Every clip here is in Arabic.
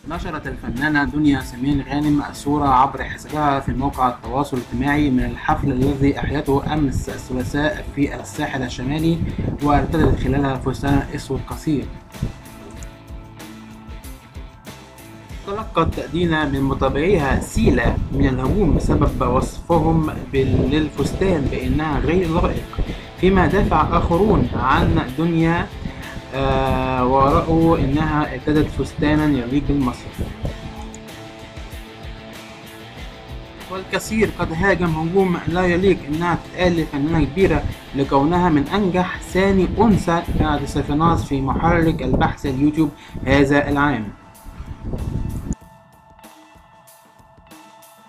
نشرت الفنانة دنيا سمير غانم صورة عبر حسابها في موقع التواصل الاجتماعي من الحفل الذي أحيته أمس الثلاثاء في الساحل الشمالي، وارتدت خلالها فستان أسود قصير. تلقت دينا من متابعيها سيلة من الهجوم بسبب وصفهم للفستان بأنها غير لائق، فيما دافع آخرون عن دنيا ورأوا إنها ارتدت فستانا يليق بالمصيف. والكثير قد هاجم هجوم لا يليق إنها تتقال لفنانة كبيرة لكونها من أنجح ثاني أنثى بعد سيفيناز في محرك البحث اليوتيوب هذا العام.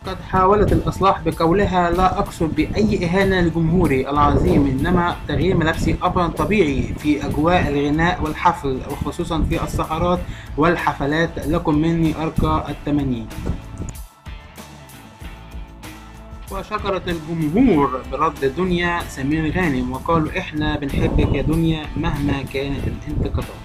قد حاولت الإصلاح بقولها: لا أقصد بأي إهانة لجمهوري العظيم، إنما تغيير ملابسي أمر طبيعي في أجواء الغناء والحفل، وخصوصا في السهرات والحفلات. لكم مني أرقى التمانين. وشكرت الجمهور برد دنيا سمير غانم وقالوا: إحنا بنحبك يا دنيا مهما كانت الانتقادات.